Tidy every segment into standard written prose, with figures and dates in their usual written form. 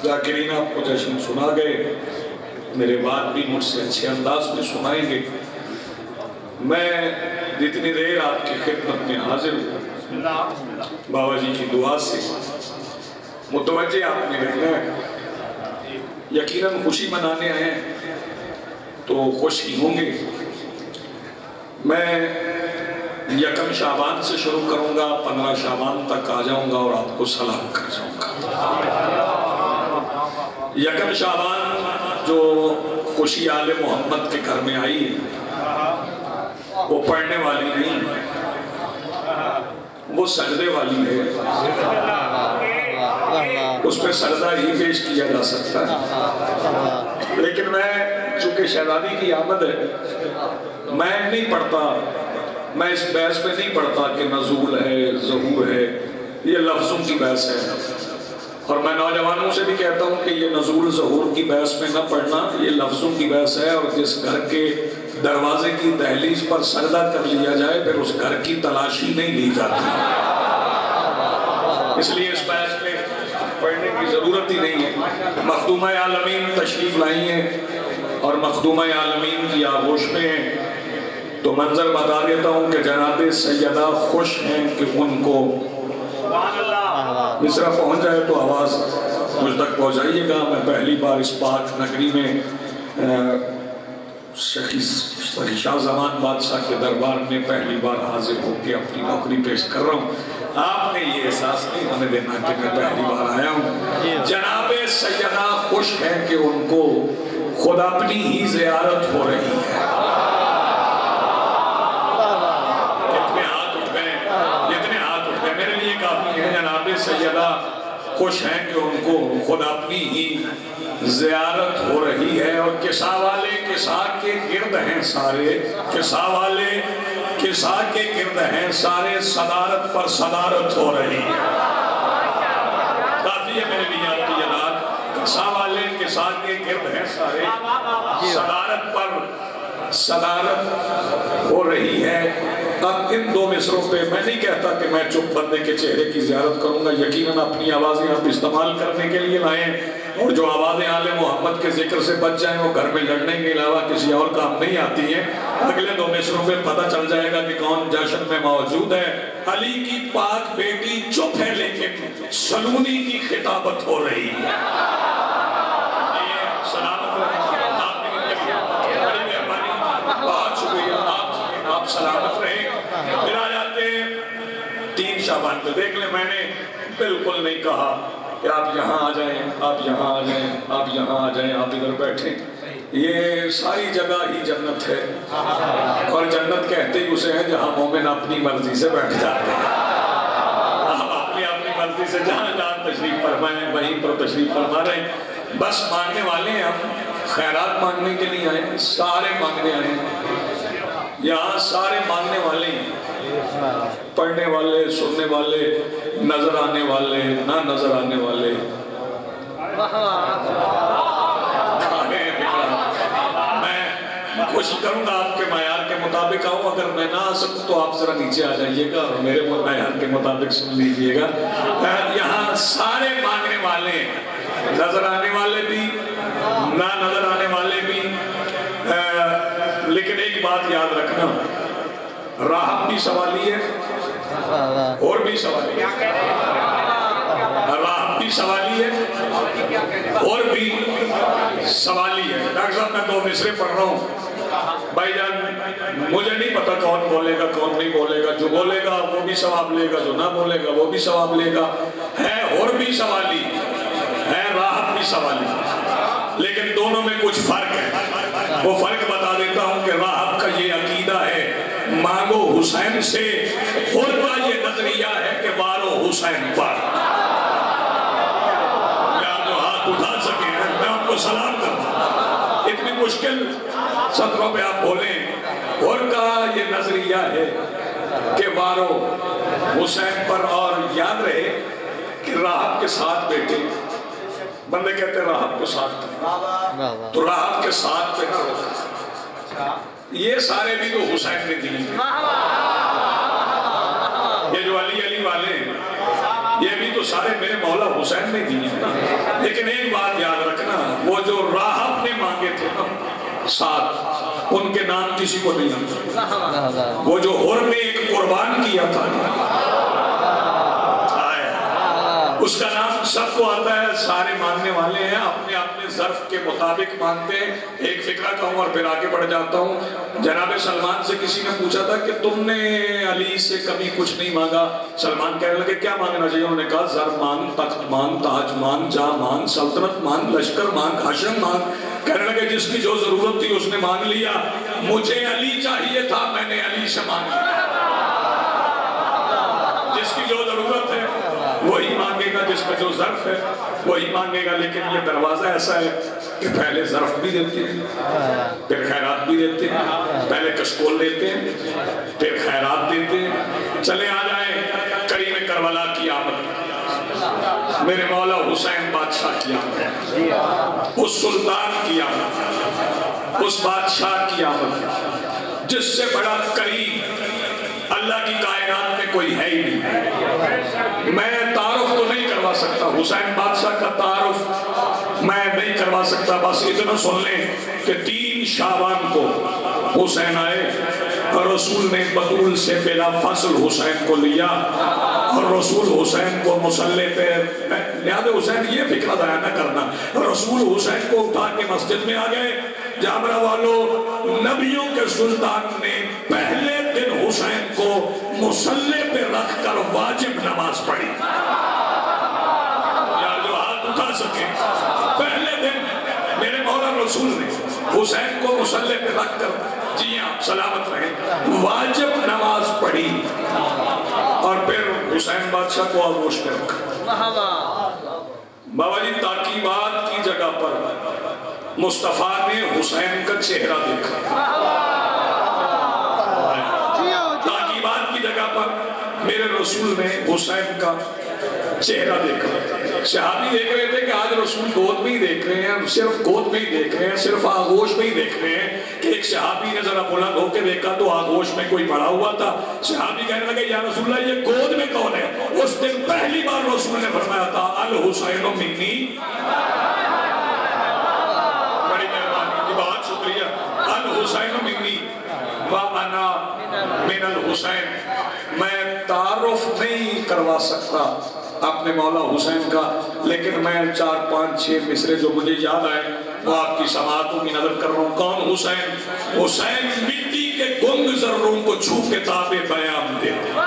ذاکرین آپ کو جشن سنا گئے، میرے بعد بھی مجھ سے اچھے انداز میں سنائیں گے۔ میں جتنی دیر آپ کی خدمت میں حاضر ہوں، بابا جی کی دعا سے متوجہ آپ نے رہنا ہے۔ یقیناً خوشی منانے آئے ہیں تو خوش ہی ہوں گے۔ میں یکم شعبان سے شروع کروں گا، 15 شعبان تک آ جاؤں گا اور آپ کو سلام کر جاؤں گا۔ یکم شعبان جو خوشی آل محمد کے گھر میں آئی ہے، وہ پڑھنے والی نہیں، وہ سجدے والی ہے۔ اس پہ سجدہ ہی پیش کیا جا سکتا ہے، لیکن میں چونکہ شہزادی کی آمد ہے، میں نہیں پڑھتا، میں اس بحث پہ نہیں پڑھتا کہ نزول ہے، ظہور ہے، یہ لفظوں کی بحث ہے۔ اور میں نوجوانوں سے بھی کہتا ہوں کہ یہ نزول ظہور کی بحث میں نہ پڑھنا، یہ لفظوں کی بحث ہے، اور جس گھر کے دروازے کی دہلیز پر سجدہ کر لیا جائے پھر اس گھر کی تلاشی نہیں لی جاتی، اس لیے اس بحث میں پڑھنے کی ضرورت ہی نہیں ہے۔ مخدومہ عالمین تشریف لائی ہیں اور مخدومہ عالمین کی آغوش میں ہیں، تو منظر بتا دیتا ہوں کہ جناب سیدہ خوش ہیں کہ ان کو مصرع پہنچ جائے تو آواز مجھ تک پہنچائیے گا۔ میں پہلی بار اس پاک نگری میں شاہ زمان بادشاہ کے دربار میں پہلی بار حاضر ہو کے اپنی نوکری پیش کر رہا ہوں۔ آپ نے یہ احساس نہیں ہونے دینا کہ میں پہلی بار آیا ہوں۔ جناب سیدہ خوش ہیں کہ ان کو خود اپنی ہی زیارت ہو رہی ہے۔ جناب سیدہ خوش ہیں کہ ان کو خود اپنی ہی زیارت ہو رہی ہے، اور قصہ والے قصہ کے گرد ہیں سارے، قصہ والے قصہ کے گرد ہیں سارے، صدارت پر صدارت ہو رہی ہے۔ کافی ہے میرے لیے آپ کی یاد، قصہ والے قصہ کے گرد ہیں سارے، صدارت پر صدارت ہو رہی ہے۔ اب ان دو مصروں پہ میں نہیں کہتا کہ میں چپ بندے کے چہرے کی زیارت کروں گا، یقیناً اپنی آوازیں آپ استعمال کرنے کے لیے لائیں، اور جو آوازیں آل محمد کے ذکر سے بچ جائیں وہ گھر میں لڑنے کے علاوہ کسی اور کام نہیں آتی ہیں۔ اگلے دو مصروں پہ پتہ چل جائے گا کہ کون جشن میں موجود ہے۔ علی کی پاک بیٹی چپ ہے لیکن سلونی کی خطابت ہو رہی ہے۔ سلامت رہے، بڑی مہربانی، بہت شکریہ، آپ سلامت رہے۔ پھر آ جاتے 3 شعبان پہ۔ دیکھ لیں میں نے بالکل نہیں کہا کہ آپ یہاں آ جائیں، آپ یہاں آ جائیں، آپ یہاں آ جائیں، آپ ادھر بیٹھیں۔ یہ ساری جگہ ہی جنت ہے، اور جنت کہتے ہی اسے ہے جہاں مومن اپنی مرضی سے بیٹھ جاتے ہیں۔ آپ اپنی مرضی سے جہاں جہاں تشریف فرمائیں وہیں پر تشریف فرما رہے ہیں۔ بس مانگنے والے ہیں، ہم خیرات مانگنے کے لیے آئے ہیں، سارے مانگنے آئے ہیں، یہاں سارے مانگنے والے ہیں، پڑھنے والے، سننے والے، نظر آنے والے، نہ نظر آنے والے۔ میں کوشش کروں گا آپ کے معیار کے مطابق آؤں، اگر میں نہ آ سکوں تو آپ ذرا نیچے آ جائیے گا اور میرے معیار کے مطابق سن لیجئے گا۔ یہاں سارے مانگنے والے ہیں، نظر آنے والے بھی، نہ نظر آنے والے بھی۔ لیکن ایک بات یاد رکھنا، راہب بھی سوالی ہے اور بھی سوالی ہے، راہب بھی سوالی ہے اور بھی سوالی ہے۔ ڈاکٹر صاحب میں 2 مصرے پڑھ رہا ہوں، بھائی جان مجھے نہیں پتا کون بولے گا کون نہیں بولے گا، جو بولے گا وہ بھی ثواب لے گا، جو نہ بولے گا وہ بھی ثواب لے گا۔ ہے اور بھی سوالی ہے، راہب بھی سوالی، لیکن دونوں میں کچھ فرق ہے۔ وہ فرق بتا دیتا ہوں کہ راہب کا یہ عقیدہ ہے مانگو حسین سے، اور کا یہ نظریہ ہے کہ مارو حسین پر۔ یا تو ہاتھ اٹھا سکے ہیں میں آپ کو سلام کروں، اتنی مشکل سطروں پہ آپ بولیں۔ اور کا یہ نظریہ ہے کہ مارو حسین پر، اور یاد رہے کہ راہب کے ساتھ بیٹھے، بندے کہتے ہیں راہب کے ساتھ، تو راہب کے ساتھ پہ نہ ہو، یہ سارے بھی تو حسین نے دی، یہ جو علی والے ہیں یہ بھی تو سارے میرے مولا حسین نے دی ہیں۔ لیکن ایک بات جو راہب نے مانگے تھے نا 7 ان کے نام کسی کو نہیں آتا. وہ جو حر نے ایک قربان کیا تھا اس کا نام سب کو آتا ہے. سارے ماننے والے ہیں اپنے اپنے ظرف کے مطابق مانتے ہیں. ایک فکرہ کہوں اور پھر آگے بڑھ جاتا ہوں. جناب سلمان سے کسی نے پوچھا تھا کہ تم نے علی سے کبھی کچھ نہیں مانگا. سلمان کہنے لگے کیا مانگنا چاہیے؟ انہوں نے کہا زر مانگ، تخت مانگ، تاج مانگ، جاہ مانگ، سلطنت مانگ، لشکر مانگ، ہاشم مانگ. کہنے لگے جس کی جو ضرورت تھی اس نے مانگ لیا. مجھے علی چاہیے تھا، میں نے علی سے مانگا. جس کی جو ضرورت ہے وہی مانگے گا، جس کا جو ظرف ہے وہی مانگے گا. لیکن یہ دروازہ ایسا ہے کہ پہلے ظرف بھی دیتے ہیں، پھر خیرات بھی دیتے ہیں. پہلے کشکول دیتے ہیں، پھر خیرات دیتے ہیں. چلے آ جائیں کریم کربلا کی آمد، میرے مولا حسین بادشاہ کی آمد، اس سلطان کی آمد، اس بادشاہ کی آمد جس سے بڑا قریب اللہ کی کائنات میں کوئی ہے ہی نہیں. میں تعارف تو نہیں کروا سکتا، حسین بادشاہ کا تعارف میں نہیں کروا سکتا. بس اتنا سن لیں کہ 3 شعبان کو حسین آئے اور رسول نے بطول سے بلا فصل حسین کو لیا اور رسول حسین کو مصلی پہ یاد حسین یہ فکرہ ضائع نہ کرنا. رسول حسین کو اٹھا کے مسجد میں آ گئے. جامرہ والوں، نبیوں کے سلطان نے پہلے دن حسین کو مصلی پہ رکھ کر واجب نماز پڑھی. یار جو ہاتھ اٹھا سکے، پہلے دن میرے مولا رسول نے حسین کو مصلی پہ رکھ کر، جی ہاں سلامت رہیں، واجب نماز پڑھی اور پھر حسین بادشاہ کو آغوش میں رکھا. بابا جی تاکیبات کی جگہ پر مصطفیٰ نے حسین کا چہرہ دیکھا. تاکیبات کی جگہ پر میرے رسول نے حسین کا چہرہ دیکھا. صحابی دیکھ رہے تھے کہ آج رسول گود میں ہی دیکھ رہے ہیں، صرف گود میں ہی دیکھ رہے ہیں، صرف آغوش میں ہی دیکھ رہے ہیں. کہ ایک صحابی نے ذرا بلند ہو کے دیکھا تو آغوش میں کوئی پڑا ہوا تھا. صحابی کہنے لگے یا رسول اللہ یہ گود میں کون ہے؟ اس دن پہلی بار رسول نے فرمایا تھا الحسین منی. بڑی مہربانی جی، بہت شکریہ. الحسین منی وانا من الحسین. میں تعارف نہیں کروا سکتا اپنے مولا حسین کا، لیکن میں 4 5 6 مصرے جو مجھے یاد آئے وہ آپ کی سماعتوں کی نظر کر رہا ہوں. کون حسین؟ حسین مٹی کے گنگ ذروں کو چھو کے تابِ بیان دیتے.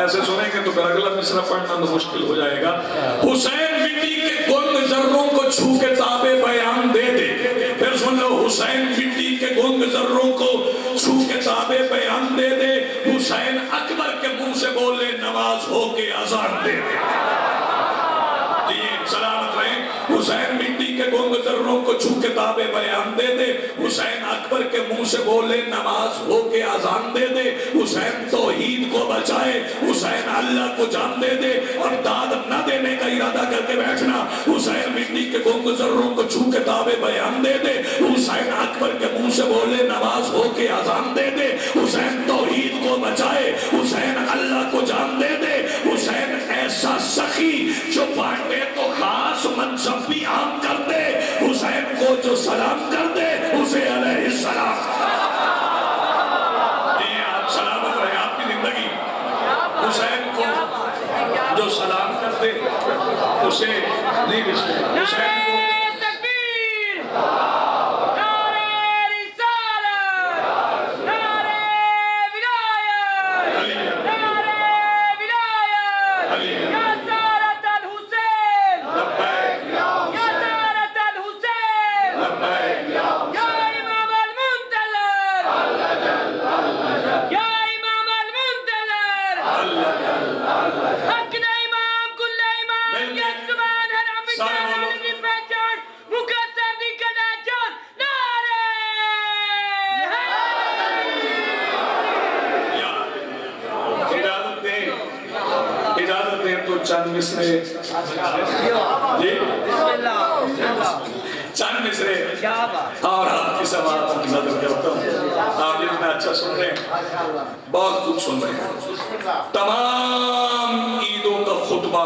ایسے سنیں گے تو پھر اگلا مصرع پڑھنا تو مشکل ہو جائے گا. حسین مٹی کے گنگ ذروں کو چھو کے تابِ بیان دے دے. پھر سن لو، حسین مٹی کے گنگ ذروں کو چھو کے تابِ بیان دے دے. حسین اکبر کے منہ سے بولے نماز ہو کے اذان دے دے. سلامت رہیں. حسین مٹی کے گنگ ذروں کو چھو کے تابِ بیان دے دے. حسین اکبر کے منہ سے بولے نماز ہو کے اذان دے دے. حسین توحید کو بچائے، حسین اللہ کو جان دے دے اور داد نہ دینے کا ارادہ کر کے بیٹھنا. حسین مٹی کے گنگ ذروں کو چھو کے تابِ بیان دے دے. حسین اکبر کے منہ سے بولے نماز ہو کے اذان دے دے. حسین توحید کو بچائے، حسین اللہ کو جان دے دے. حسین ایسا سخی جو بانٹے تو خاص منصب بھی عام کر دے. حسین کو جو سلام کر دے اسے علیہ السلام. یہ آپ سلامت رہے آپ کی زندگی. حسین کو جو سلام کر دے اسے نہیں بسکے. حسین کو چند مصرے اور آپ کی سماعتوں کی نظر کرتا ہوں. آپ جتنا اچھا سن رہے ہیں، بہت کچھ سن رہے ہیں. تمام عیدوں کا خطبہ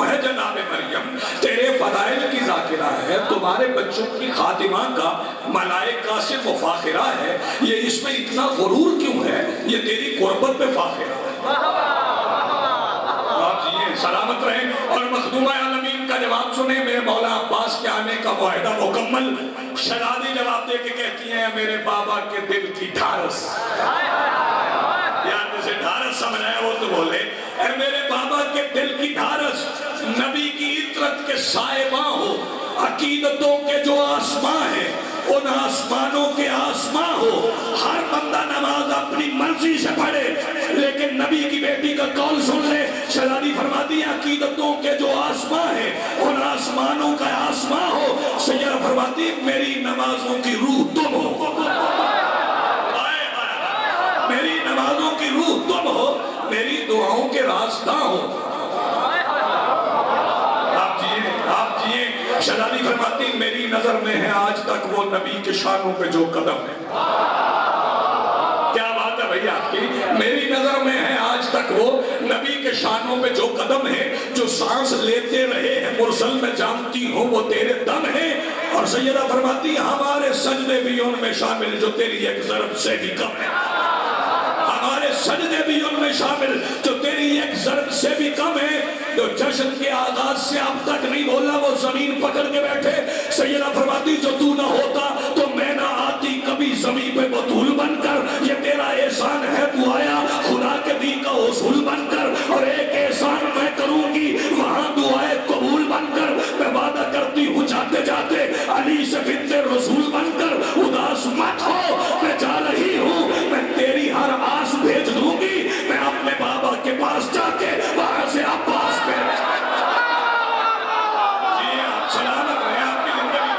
کیوں ہے جناب مریم؟ تیرے فضائل کی ذاکرہ ہے، تمہارے بچوں کی خاتمہ کا ملائکہ سے مفاخرہ ہے، یہ اس میں اتنا غرور کیوں ہے؟ یہ تیری قربت پہ فاخرہ ہے۔ آپ یہ سلامت رہیں اور مخدومہ عالمین کا جواب سنیں۔ میرے مولا عباس کے آنے کا معاہدہ مکمل، شہزادی جواب دے کے کہتی ہیں میرے بابا کے دل کی ڈھارس، یار جسے ڈھارس سمجھا ہے وہ تو بولے، اے میرے بابا کے دل کی ڈھارس، نبی کی عطرت کے سائباں ہو، عقیدتوں کے جو آسماں ہیں ان آسمانوں کے آسماں ہو، ہر بندہ نماز اپنی مرضی سے پڑھے لیکن نبی کی بیٹی کا قول سن لے۔ شہزادی فرماتی ہیں عقیدتوں کے جو آسماں ہیں ان آسمانوں کا آسماں ہو، سیدہ فرماتی ہیں میری نمازوں کی روح تم ہو، میری نمازوں کی روح تم ہو، میری دعاؤں کے راستہ ہو۔ آپ جیئے شہزادی فرماتی میری نظر میں ہے آج تک وہ نبی کے شانوں پہ جو قدم ہے۔ کیا بات ہے بھئی آپ کی؟ میری نظر میں ہے آج تک وہ نبی کے شانوں پہ جو قدم ہے، جو سانس لیتے رہے ہیں مرسل میں جانتی ہوں وہ تیرے دم ہے۔ اور سیدہ فرماتی ہمارے سجدے بھی ان میں شامل جو تیری ایک ضرب سے بھی کم ہے، ہمارے سجدے بھی ان میں شامل جو تیری ایک ضرب سے بھی کم ہے۔ جو جشن کے آغاز سے اب تک نہیں بولا وہ زمین پکڑ کے بیٹھے۔ سیدہ فرماتی جو تو نہ ہوتا تو میں نہ آتی کبھی زمین پہ بطول بن کر، یہ تیرا احسان ہے تو آیا خدا کے دین کا اصول بن کر، اور ایک احسان میں کروں گی وہاں دعائے قبول بن کر، میں وعدہ کرتی ہوں جاتے جاتے علی سے بنت رسول بن کر، اداس مت ہو میں جا رہی ہوں، میں تیری ہر آس بھیج دوں گی، میں اپنے بابا کے پاس جا کے وہاں سے عباس پہ جی آپ سلامت رہے آپ کی زندگی۔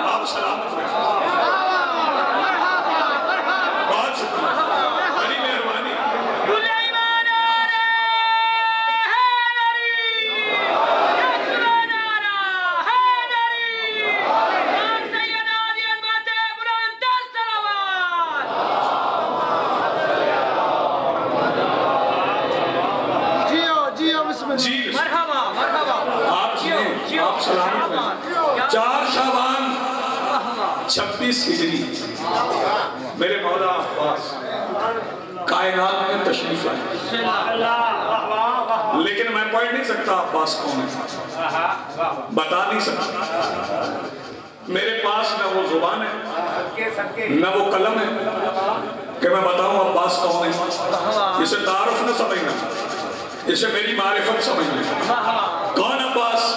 آپ سلامت رہے بہت شکریہ، بڑی مہربانی۔ جی مرحبا مرحبا، آپ سلامت رہیں۔ 4 شعبان 26 ہجری میرے مولا عباس کائنات میں تشریف لائے، لیکن میں پڑھ نہیں سکتا عباس کون ہے، بتا نہیں سکتا، میرے پاس نہ وہ زبان ہے نہ وہ قلم ہے کہ میں بتاؤں عباس کون ہے۔ اسے تعارف نہ سمجھنا، اسے میری معرفت سمجھنا۔ کون عباس؟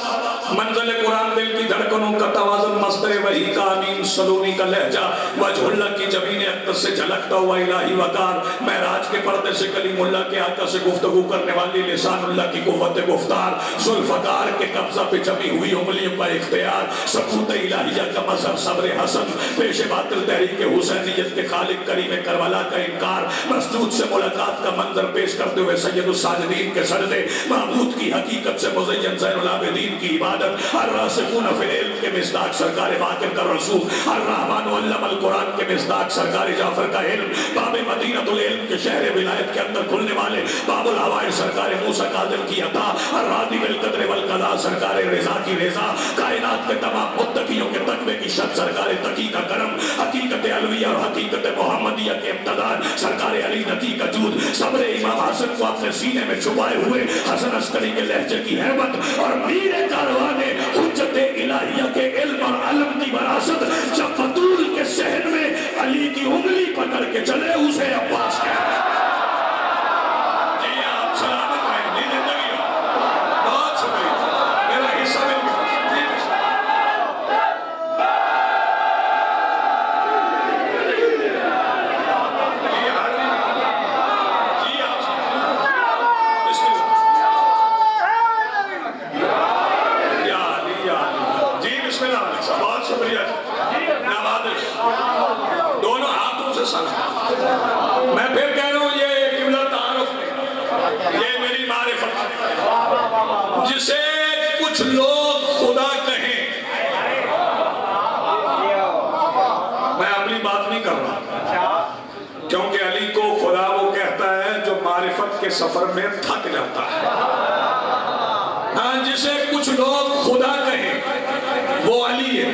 منزل قرآن دل کی دھڑکنوں کا توازن، مصدر وحی کا امین سلونی کا لہجہ، وجہ اللہ کی جبین اقدس سے جھلکتا ہوا الہی وقار، معراج کے پردے سے کلیم اللہ کے آقا سے گفتگو کرنے والی لسان اللہ کی قوت گفتار، ذوالفقار کے قبضہ پہ جمی ہوئی انگلیوں کا اختیار، سکوت الہیہ کا مظہر صبر حسن، پیش باطل تحریک حسینیت کے خالق کریم کربلا کا انکار، مسجود سے ملاقات کا منظر پیش کرتے ہوئے سید الساجدین کے سجدے، معبود کی حقیقت سے مزین زین العابدین کی عبادت، الراسخون فی العلم کے مصداق سرکار باقر کا رسول، الرحمن علم القرآن کے مصداق سرکار جعفر کا علم، باب مدینہ العلم کے شہر ولایت کے اندر کھلنے والے، باب الحوائج سرکار موسیٰ کاظم کی عطا، الراضی بالقدر والقضاء سرکار رضا کی رضا، کائنات کے تمام متقیوں کے تقوی کی شد سرکار تقی کا کرم، حقیقت علویہ اور حقیقت محمدیہ کے امتداد سرکار علی نقی کا جود، صبر امام حسن کو اپنے سینے میں چھپائے ہوئے حسن عسکری کے لہجے کی حیبت، اور میر کاروانے حجت الہیہ کے علم اور علم کی وراثت، جب بطول کے صحن میں علی کی انگلی پکڑ کے چلے اسے عباس کہتے ہیں۔ جی آپ سلامت رہیں، جی زندگی ہو، بہت شکریہ، میرا حصہ مل گیا۔ دونوں ہاتھوں سے سلام، میں پھر کہہ رہا ہوں یہ قبلہ تعارف نہیں، یہ میری معرفت، جسے کچھ لوگ خدا کہیں، میں اپنی بات نہیں کر رہا، سفر میں تھک جاتا ہے. جسے کچھ لوگ خدا کہیں وہ علی ہے،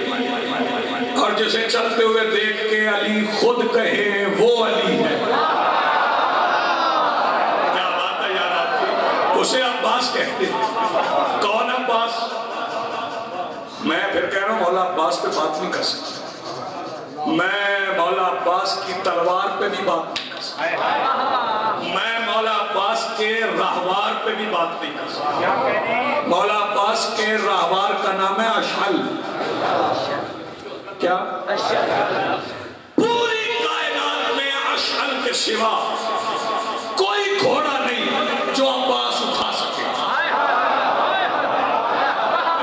اور جسے چلتے ہوئے دیکھ کے علی خود کہے وہ علی ہے. کیا بات ہے یار آپ کی. اسے عباس کہتے ہیں. کون عباس؟ میں پھر کہہ رہا ہوں مولا عباس پہ بات نہیں کر سکتا. میں مولا عباس کی تلوار پہ بھی بات نہیں کر سکتا. میں مولا عباس کے راہوار پہ بھی بات نہیں کر سکتا. مولا عباس کے راہوار کا نام ہے اشعل. کیا؟ پوری کائنات میں اشعل کے سوا کوئی گھوڑا نہیں جو عباس اٹھا سکے.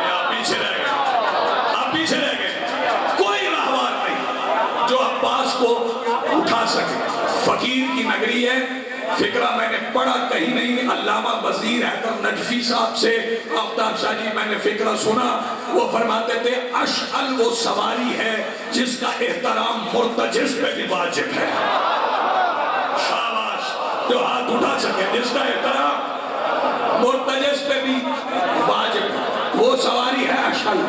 آپ پیچھے رہ گئے، آپ پیچھے رہ گئے. کوئی راہوار نہیں جو عباس کو اٹھا سکے. فقیر کی نگری ہے. فکرہ میں نے پڑھا کہیں نہیں. علامہ وزیر حیدر نجفی صاحب سے آفتاب شاہ جی میں نے فکرہ سنا. وہ فرماتے تھے اشعل وہ سواری ہے جس کا احترام مرتجز پہ بھی واجب ہے. شاباش. جو ہاتھ اٹھا سکے جس کا احترام مرتجز پہ بھی واجب ہے وہ سواری ہے اشعل.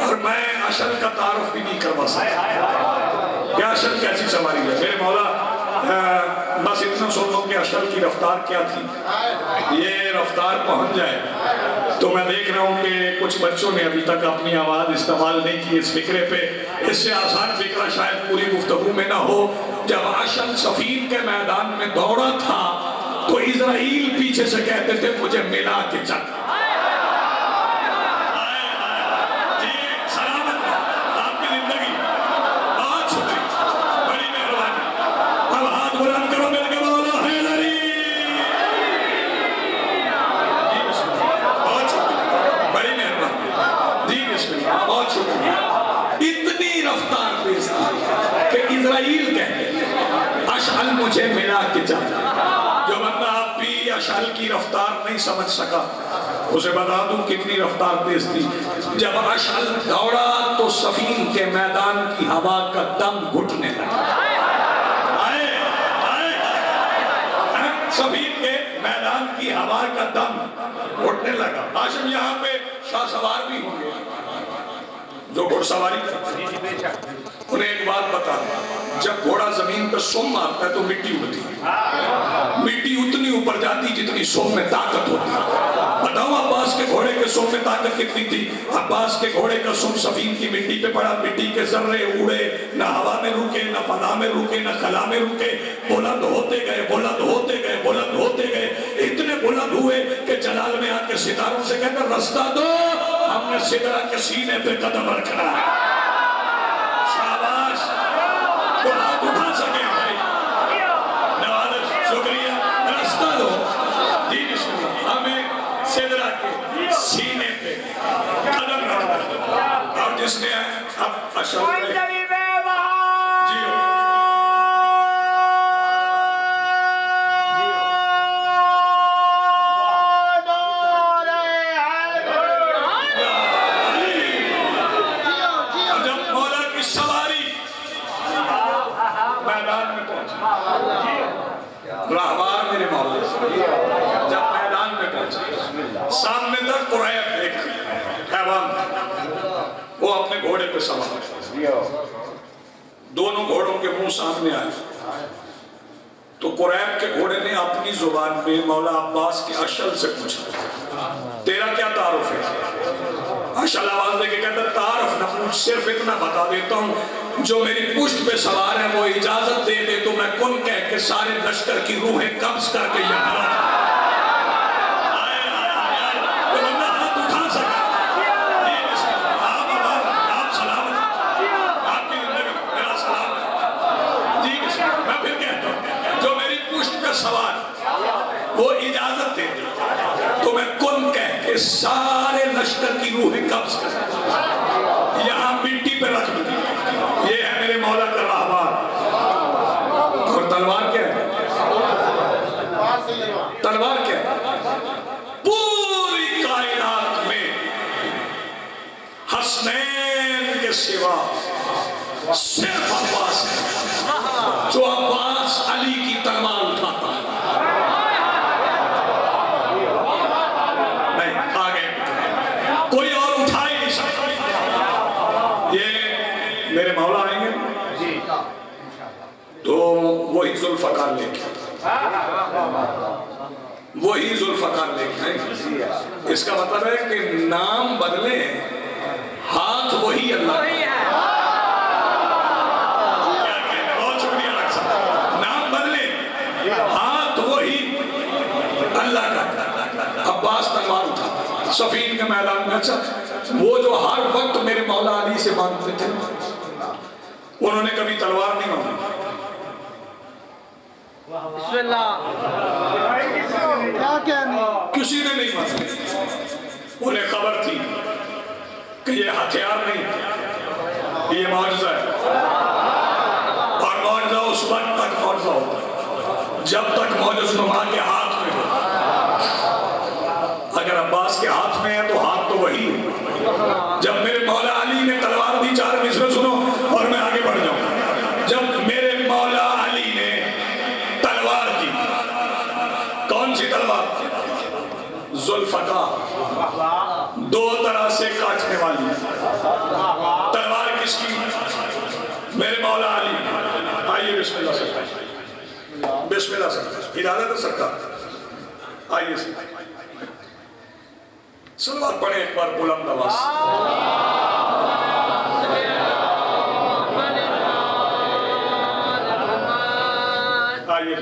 اور میں اشعل کا تعارف بھی نہیں کروا سکتا. کیا اشعل کیسی سواری ہے میرے مولا. بس اتنا سن لو کہ اشعل کی رفتار کیا تھی. یہ رفتار پہنچ جائے تو میں دیکھ رہا ہوں کہ کچھ بچوں نے ابھی تک اپنی آواز استعمال نہیں کی اس فکرے پہ. اس سے آسان فکرہ شاید پوری گفتگو میں نہ ہو. جب اشعل صفین کے میدان میں دوڑا تھا تو اسرائیل پیچھے سے کہتے تھے مجھے ملا کے چل. اتنی رفتار پیش تھی کہ اسرائیل کہتے اشعل مجھے ملا کے چل. جو بندہ آپ بھی اشعل کی رفتار نہیں سمجھ سکا اسے بتا دوں کتنی رفتار تیز تھی. جب اشعل دوڑا تو صفین کے میدان کی ہوا کا دم گھٹنے لگا. صفین کے میدان کی ہوا کا دم گھٹنے لگا. ہاشم یہاں پہ شاہ سوار بھی ہوں گے جو گھوڑ سواری کرتے ہیں. انہیں ایک بات بتا دیں جب گھوڑا زمین پر سم مارتا ہے تو مٹی اڑتی ہے. مٹی اتنی اوپر جاتی جتنی سم میں طاقت ہوتی ہے. بتاؤ عباس کے گھوڑے کے سم میں طاقت کتنی تھی. عباس کے گھوڑے کا سم صفین کی مٹی پہ پڑا. مٹی کے ذرے اڑے نہ ہوا میں رکے نہ فضا میں رکے نہ خلا میں رکے. بلند ہوتے گئے بلند ہوتے گئے بلند ہوتے گئے. اتنے بلند ہوئے کہ جلال میں آ کے ستاروں سے کہتا رستہ دو ہم نے سدرہ کے سینے پہ قدم رکھنا ہے. شاباش. تو ہاتھ اٹھا سکے بھائی. نوازش شکریہ. رستہ دو. جی بسم اللہ. ہمیں سدرہ کے سینے پہ قدم رکھنا ہے. اور جس نے اب اشعل جیو راہوار میرے مولا جب میدان میں پہنچے سامنے تک قریب ایک حیوان وہ اپنے گھوڑے پہ سوار. دونوں گھوڑوں کے منہ سامنے آئے تو قریب کے گھوڑے نے اپنی زبان میں مولا عباس کے اشعل سے پوچھا تیرا کیا تعارف ہے. اشعل آواز دے کے کہتا تعارف نہ پوچھ صرف اتنا بتا دیتا ہوں جو میری پشت پہ سوار ہے وہ اجازت دے دے تو میں کن کہہ کے سارے لشکر کی روحیں قبض کر کے یہاں تو بندہ ہاتھ اٹھا سکا. آپ سلامت آپ کی زندگی میرا سلام. جی میں پھر کہتا ہوں جو میری پشت پہ سوار وہ اجازت دے دے تو میں کن کہہ کے سارے لشکر کی روحیں قبض کر یہاں مٹی پہ رکھ دوں. یہ ہے میرے مولا کا راہوار. اور تلوار کیا ہے؟ تلوار کیا ہے؟ پوری کائنات میں حسنین کے سوا صرف عباس ہے جو عباس علی کی تلوار اٹھاتا ہے. میرے مولا آئیں گے تو وہی ذوالفقار لے کے وہی ذوالفقار لے کے آئیں گے. اس کا مطلب ہے کہ نام بدلے ہاتھ وہی اللہ کا. بہت شکریہ ڈاکٹر صاحب. نام بدلے ہاتھ وہی اللہ کا. عباس تلوار اٹھا صفین کے میدان میں. اچھا وہ جو ہر وقت میرے مولا علی سے مانگتے تھے انہوں نے کبھی تلوار نہیں مانگی. بسم اللہ. کسی نے نہیں مانگی. انہیں خبر تھی کہ یہ ہتھیار نہیں یہ معجزہ ہے. اور معجزہ اس وقت تک معجزہ ہوتا ہے جب تک معجز نما کے ہاتھ میں ہو. اگر عباس کے ہاتھ میں ہے تو ہاتھ تو وہی ہے. جب میرے مولا علی نے تلوار دی, 4 مصرے سنو اور میں آگے بڑھ جاؤں. جب میرے مولا علی نے تلوار دی, کون سی تلوار؟ ذوالفقار, 2 طرح سے کاٹنے والی تلوار. کس کی؟ میرے مولا علی. آئیے بسم اللہ سے, بسم اللہ سے اجازت ہے سکتا. آئیے سے سلوات پڑھیں ایک بار بلند آواز. آئیے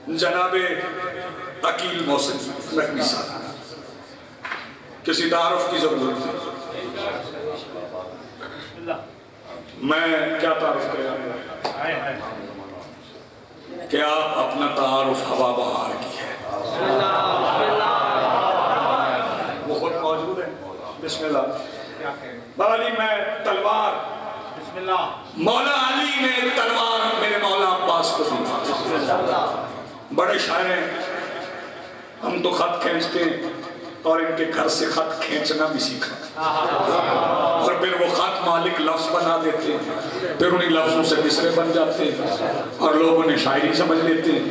جناب عقیل محسن نقوی صاحب, کسی تعارف کی ضرورت ہے؟ میں کیا تعارف کروں کہ آپ اپنا تعارف ہوا بہار کی ہے. وہ خود موجود ہے. بسم اللہ. علی میں تلوار, مولا علی نے تلوار میرے مولا عباس کو دی. بڑے شاعر ہیں, ہم تو خط کھینچتے ہیں اور ان کے گھر سے خط کھینچنا بھی سیکھا اور پھر وہ خط مالک لفظ بنا دیتے ہیں, پھر انہیں لفظوں سے مصرے بن جاتے ہیں اور لوگ انہیں شاعری سمجھ لیتے ہیں.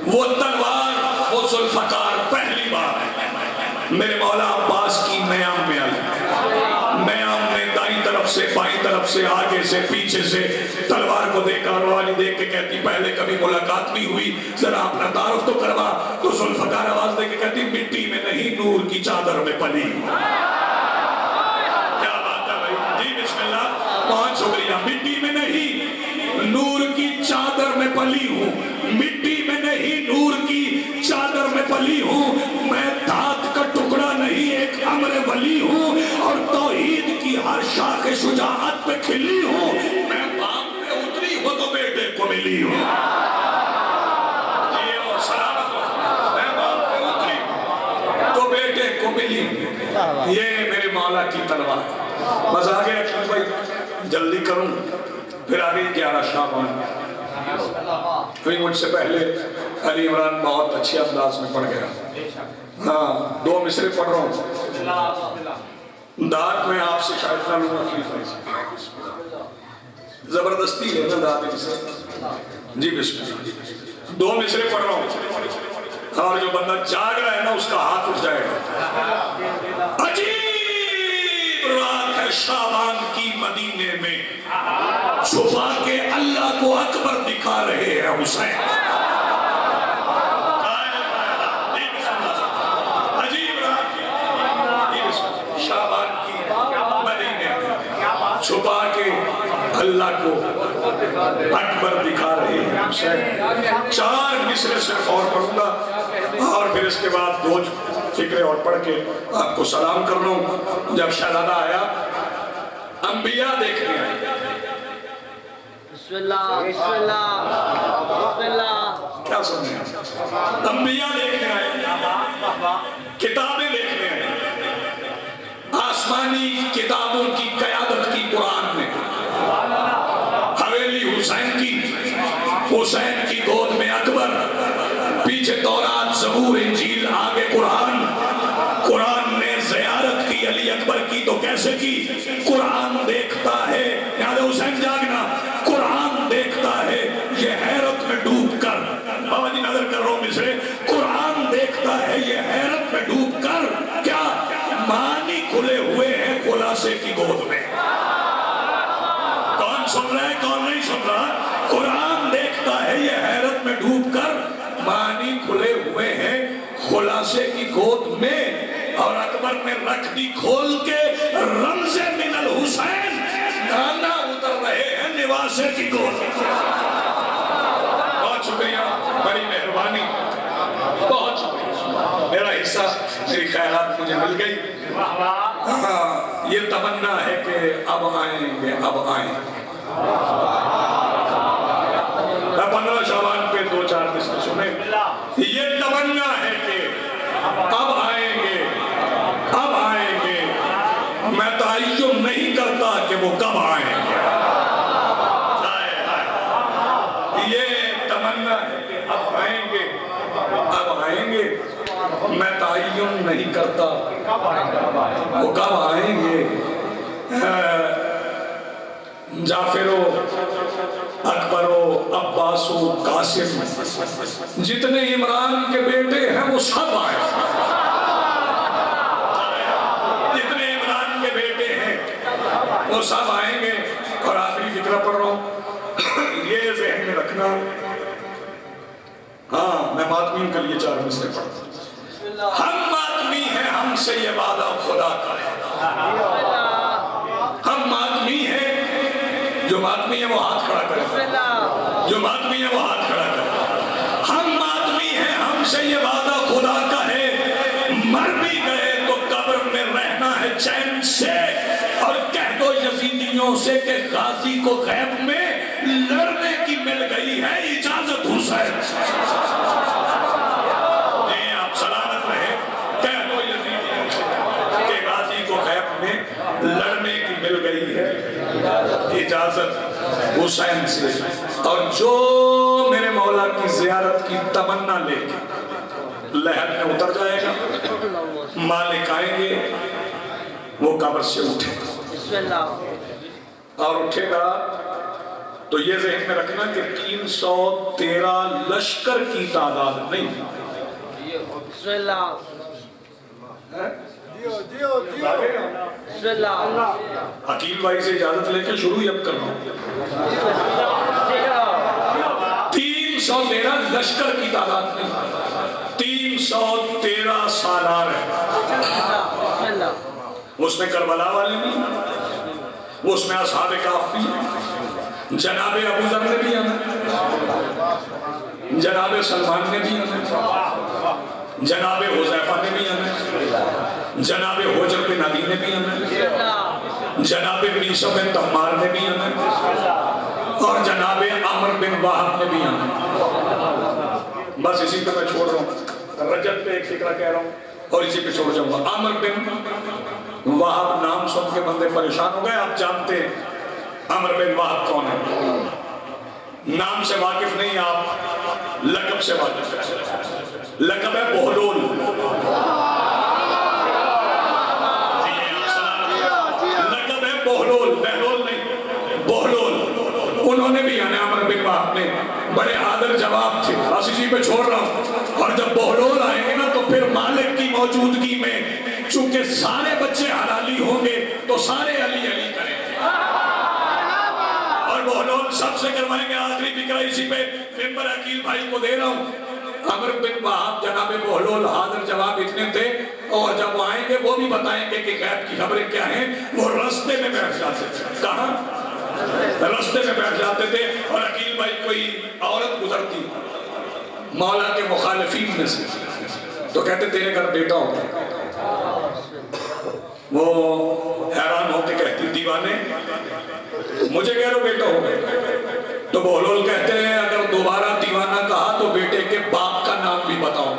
وہ تلوار, وہ ذوالفقار پہلی بار میرے مولا عباس کی نیام میں آئی. نیام نے دائیں طرف سے, بائیں طرف سے, آگے سے, پیچھے سے تلوار کو دیکھا اور والی دیکھ کے کہتی پہلے کبھی ملاقات نہیں ہوئی, ذرا اپنا تعارف تو کروا. تو ذوالفقار آواز دے کے کہتی مٹی میں نہیں نور کی چادر میں پلی. کیا بات ہے بھائی, جی بسم اللہ. بہت شکریہ. مٹی میں نہیں نور کی چادر میں پلی ہوں, مٹی میں نہیں نور کی چادر میں پلی ہوں. میں دھات کا ٹکڑا نہیں ایک امر ولی ہوں اور توحید کی ہر شاخ شجاعت پہ کھلی ہوں. میں باپ میں اتری ہوں تو بیٹے کو ملی ہوں. یہ اور سلامت ہو. میں باپ میں اتری تو بیٹے کو ملی ہوں. یہ میرے مولا کی تلوار. بس آگے اکشن بھائی جلدی کروں, پھر آگے 11 شعبان. مجھ سے پہلے علی عمران بہت اچھے انداز میں پڑھ گیا. ہاں 2 مصرے پڑھ رہا ہوں. داد میں آپ سے شاید نہ لوں گا, زبردستی ہے نا داد سے. جی بسم اللہ. 2 مصرے پڑھ رہا ہوں اور جو بندہ جاگ رہا ہے نا اس کا ہاتھ اٹھ جائے گا. عجیب رات ہے شعبان کی مدینے میں, چھپا کے اللہ کو اکبر دکھا رہے ہیں حسین. عجیب رات شعبان کی مدینے میں چھپا کے اللہ کو اکبر دکھا رہے ہیں حسین. 4 مصرے صرف اور پڑھوں گا اور پھر اس کے بعد 2 فکرے اور پڑھ کے آپ کو سلام کر لوں. جب شہزادہ آیا انبیاء دیکھنے آئے. بسم اللہ, بسم اللہ, بسم اللہ. کیا سمجھے؟ انبیاء دیکھنے آئے, کتابیں دیکھنے آئے. آسمانی کتابوں کی قیادت کی قرآن نے. حویلی حسین کی, حسین کی گود میں اکبر, پیچھے تورات, زبور, انجیل, آگے قرآن. قرآن نے زیارت کی علی اکبر کی تو کیسے کی؟ قرآن دیکھتا ہے, یاد ہے حسین جاگنا, قرآن دیکھتا ہے یہ حیرت میں ڈوب کر. بابا جی نظر کر رہا ہوں مصرے. قرآن دیکھتا ہے یہ حیرت میں ڈوب کر خلاصے کی گود میں. کون سن رہا ہے کون نہیں سن رہا؟ قرآن دیکھتا ہے یہ حیرت میں ڈوب کر معنی کھلے ہوئے ہیں خلاصے کی گود میں. اور اکبر نے رکھ دی کھول کے رمز من الحسین گانا اتر رہے ہیں نواسے کی گود میں. بہت شکریہ بڑی مہربانی بہت شکریہ. میرا حصہ میری خیرات مجھے مل گئی. یہ تمنا ہے کہ اب آئیں گے اب آئیں. میں 15 شعبان پہ 2-4 قسم سنے. یہ تمنا ہے کہ اب آئیں گے اب آئیں گے. میں تعین نہیں کرتا کہ وہ کب آئیں گے. یہ تمنا ہے کہ اب آئیں گے اب آئیں گے. میں تعین نہیں کرتا وہ کب آئیں گے. جعفرو اکبرو عباسو قاسم جتنے عمران کے بیٹے ہیں وہ سب آئیں. جتنے عمران کے بیٹے ہیں وہ سب آئیں گے. اور آخری فکرہ پڑھ رہا ہوں یہ ذہن میں رکھنا. ہاں میں ماتمین کے لیے 4 مصرے پڑھتا ہوں. ہم ماتمی ہیں ہم سے یہ وعدہ خدا کا ہے. ہم ماتمی ہیں. جو ماتمی ہے وہ ہاتھ کھڑا کرے. جو ماتمی ہے وہ ہاتھ کھڑا کرے. ہم ماتمی ہیں ہم سے یہ وعدہ خدا کا ہے. مر بھی گئے تو قبر میں رہنا ہے چین سے. اور کہہ دو یزیدیوں سے کہ غازی کو غیب میں لڑنے کی مل گئی ہے اجازت حسین. آپ سلامت رہے. کہہ دو یزیدیوں سے کہ غازی کو غیب میں لڑنے کی مل گئی ہے اجازت حسین سے. اور جو میرے مولا کی زیارت کی تمنا لے کے لہر میں اتر جائے گا مالک آئیں گے وہ قبر سے اٹھے گا. اور اٹھے گا تو یہ ذہن میں رکھنا کہ 313 لشکر کی تعداد نہیں. عقیل بھائی سے اجازت لے کے شروع ہی اب کر رہا ہوں. 313 لشکر کی تعداد نہیں. 313 سالار ہے. اس میں کربلا والے بھی اس میں اصحاب کہف بھی. جناب ابو ذر نے بھی آنا. جناب سلمان نے بھی آنا. جناب حذیفہ نے بھی آنا. جناب حجر بن علی نے بھی آنا. جناب عیسیٰ بن تمار نے بھی آنا. اور جناب عمر بن وہب نے بھی آنا. بس اسی پہ میں چھوڑ رہا ہوں. رجب پہ ایک فکرہ کہہ رہا ہوں اور اسی پہ چھوڑ جاؤں گا. عمر بن وہب نام سن کے بندے پریشان ہو گئے. آپ جانتے ہیں عمر بن وہب کون ہے. نام سے واقف نہیں آپ لقب سے واقف ہے. لقب ہے بہلول. لقب ہے بہلول. بہلول نہیں بہلول. انہوں نے بھی یعنی عمر بن وہب نے بڑے آدر جواب تھے. بس اسی پہ چھوڑ رہا ہوں. اور جب بہلول آئیں گے نا تو پھر مالک کی موجودگی میں چونکہ سارے بچے حلالی ہوں گے تو سارے علی علی کریں گے. اور بہلول سب سے کروائیں گے. آخری فکرہ اسی پہ ممبر عقیل بھائی کو دے رہا ہوں. عمر بن وہب جناب بہلول حاضر جواب اتنے تھے. اور جب وہ آئیں گے وہ بھی بتائیں گے کہ غیب کی خبریں کیا ہیں. وہ رستے میں بیٹھ جاتے تھے. کہاں؟ رستے میں بیٹھ جاتے تھے. اور عقیل بھائی کوئی عورت گزرتی مولا کے مخالفین میں سے تو کہتے تیرے گھر بیٹا ہوتا. وہ حیران ہو کے کہتی دیوانے مجھے کہہ رہو بیٹا ہو گئے. تو بہلول کہتے ہیں اگر دوبارہ دیوانہ کہا تو بیٹے کے باپ کا نام بھی بتاؤ.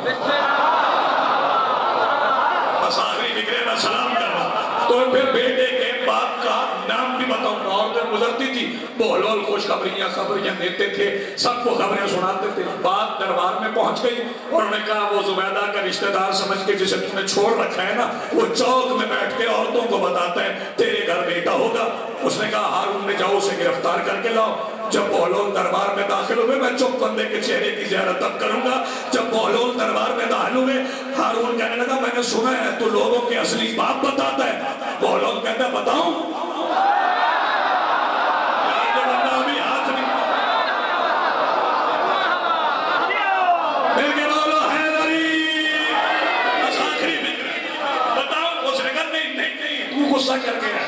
بس آخری فکرے میں سلام کرنا تو پھر بیٹے کے باپ کا نام بھی بتاؤں. عورتیں گزرتی تھی. بہلول خوشخبریاں خبریاں دیتے تھے. سب کو خبریں سناتے تھے. بات دربار میں پہنچ گئی اور انہوں نے کہا وہ زبیدہ کا رشتہ دار سمجھ کے جسے تم نے چھوڑ رکھا ہے نا وہ چوک میں بیٹھ کے عورتوں کو بتاتا ہے تیرے گھر بیٹا ہوگا. اس نے کہا ہارون نے جاؤ اسے گرفتار کر کے لاؤ. جب بہلول دربار میں داخل ہوئے میں چپ بندے کے چہرے کی زیارت اب کروں گا. جب بہلول دربار میں داخل حیران ہوئے. ہارون کہنے لگا میں نے سنا ہے تو لوگوں کے اصلی باپ بتاتا ہے. وہ لوگ کہتے ہیں بتاؤں. ابھی ہاتھ نہیں مل کے بولو حیدری. بس آخری فکر بتاؤ. اس نے کہا نہیں نہیں نہیں تو غصہ کر کے ہے.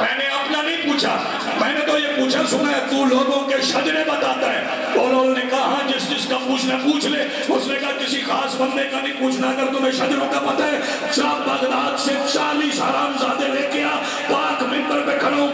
میں نے اپنا نہیں پوچھا, میں نے تو یہ پوچھا سنا ہے تو لوگوں کے شجرے بتاتا ہے. وہ لوگوں نے کہا ہاں جس جس کا پوچھنا پوچھ لے. اس نے کہا کسی خاص بندے کا نہیں پوچھنا, اگر تمہیں شجروں کا پتہ ہے جا بغداد سے 40 حرام زادے لے کے آ, پاک منبر پہ کھڑا ہوں